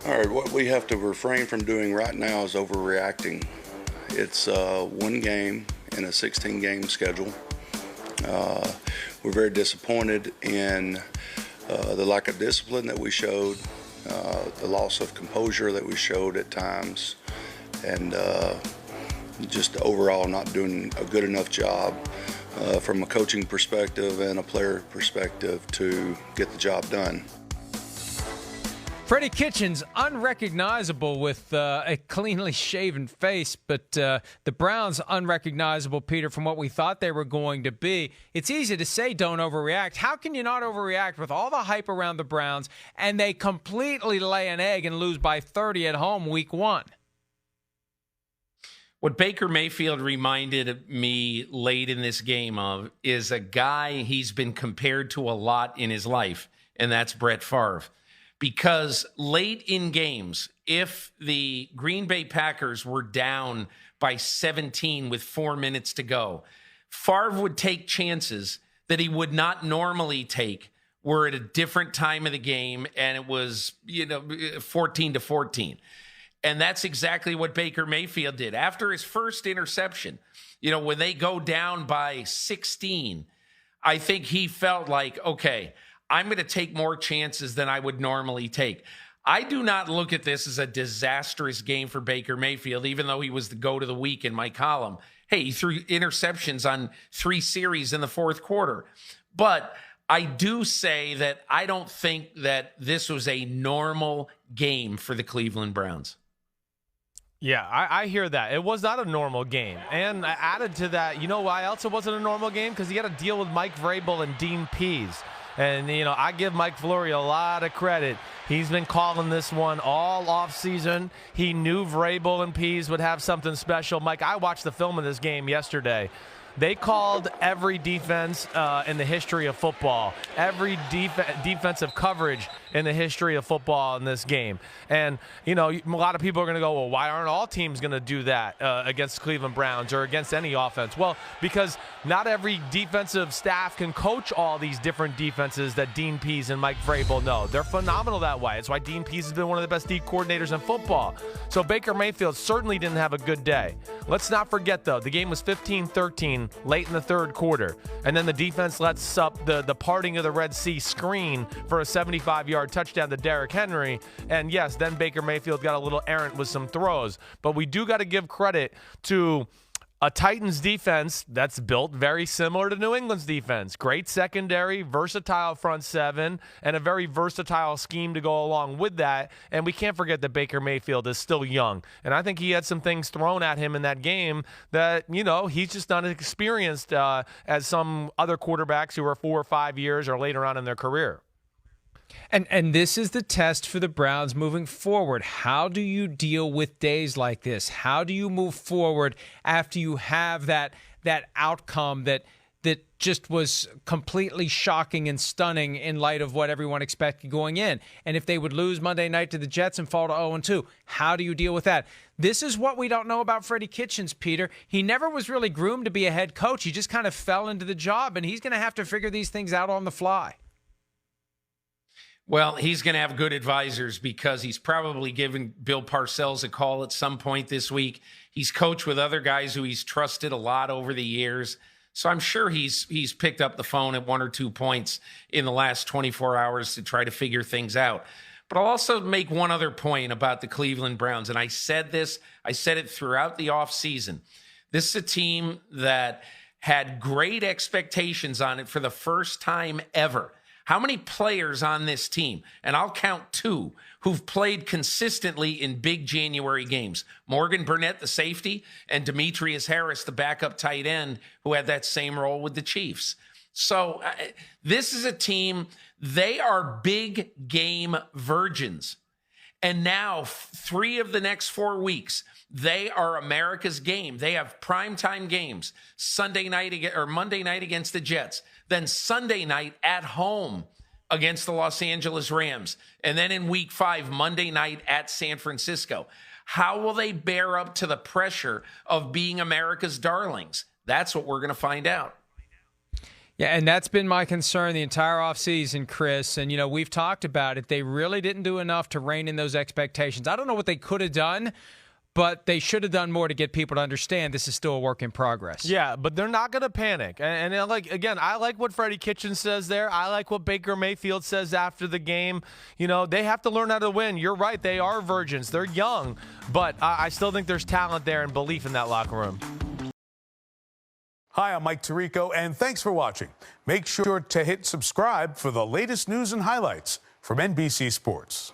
All right, what we have to refrain from doing right now is overreacting. It's one game in a 16-game schedule. We're very disappointed in the lack of discipline that we showed, the loss of composure that we showed at times, and just overall not doing a good enough job from a coaching perspective and a player perspective to get the job done. Freddie Kitchens, unrecognizable with a cleanly shaven face, but the Browns unrecognizable, Peter, from what we thought they were going to be. It's easy to say don't overreact. How can you not overreact with all the hype around the Browns and they completely lay an egg and lose by 30 at home week one? What Baker Mayfield reminded me late in this game of is a guy he's been compared to a lot in his life, and that's Brett Favre. Because late in games, if the Green Bay Packers were down by 17 with 4 minutes to go, Favre would take chances that he would not normally take were at a different time of the game, and it was, 14-14. And that's exactly what Baker Mayfield did. After his first interception, when they go down by 16, I think he felt like, okay, I'm going to take more chances than I would normally take. I do not look at this as a disastrous game for Baker Mayfield, even though he was the GOAT of the week in my column. Hey, he threw interceptions on 3 series in the fourth quarter. But I do say that I don't think that this was a normal game for the Cleveland Browns. Yeah, I hear that. It was not a normal game. And I added to that, you know why else it wasn't a normal game? Because you got to deal with Mike Vrabel and Dean Pease. And, I give Mike Florio a lot of credit. He's been calling this one all offseason. He knew Vrabel and Pease would have something special. Mike, I watched the film of this game yesterday. They called every defense in the history of football, every defensive coverage in the history of football in this game. And, a lot of people are going to go, well, why aren't all teams going to do that against Cleveland Browns or against any offense? Well, because not every defensive staff can coach all these different defenses that Dean Pease and Mike Vrabel know. They're phenomenal that way. It's why Dean Pease has been one of the best D coordinators in football. So Baker Mayfield certainly didn't have a good day. Let's not forget, though, the game was 15-13 late in the third quarter. And then the defense lets up the parting of the Red Sea screen for a 75-yard touchdown to Derrick Henry. And yes, then Baker Mayfield got a little errant with some throws. But we do got to give credit to a Titans defense that's built very similar to New England's defense. Great secondary, versatile front seven, and a very versatile scheme to go along with that. And we can't forget that Baker Mayfield is still young. And I think he had some things thrown at him in that game that, he's just not as experienced as some other quarterbacks who are 4 or 5 years or later on in their career. And this is the test for the Browns moving forward. How do you deal with days like this? How do you move forward after you have that outcome that just was completely shocking and stunning in light of what everyone expected going in? And if they would lose Monday night to the Jets and fall to 0-2, how do you deal with that? This is what we don't know about Freddie Kitchens, Peter. He never was really groomed to be a head coach. He just kind of fell into the job, and he's going to have to figure these things out on the fly. Well, he's going to have good advisors because he's probably given Bill Parcells a call at some point this week. He's coached with other guys who he's trusted a lot over the years. So I'm sure he's picked up the phone at 1 or 2 points in the last 24 hours to try to figure things out. But I'll also make one other point about the Cleveland Browns. And I said it throughout the offseason. This is a team that had great expectations on it for the first time ever. How many players on this team, and I'll count 2, who've played consistently in big January games? Morgan Burnett, the safety, and Demetrius Harris, the backup tight end, who had that same role with the Chiefs. So this is a team, they are big game virgins. And now 3 of the next 4 weeks, they are America's game. They have primetime games, Monday night against the Jets, then Sunday night at home against the Los Angeles Rams, and then in week 5, Monday night at San Francisco. How will they bear up to the pressure of being America's darlings? That's what we're going to find out. Yeah, and that's been my concern the entire offseason, Chris. And, we've talked about it. They really didn't do enough to rein in those expectations. I don't know what they could have done, but they should have done more to get people to understand this is still a work in progress. Yeah, but they're not going to panic. And again, I like what Freddie Kitchens says there. I like what Baker Mayfield says after the game. They have to learn how to win. You're right. They are virgins. They're young. But I still think there's talent there and belief in that locker room. Hi, I'm Mike Tirico, and thanks for watching. Make sure to hit subscribe for the latest news and highlights from NBC Sports.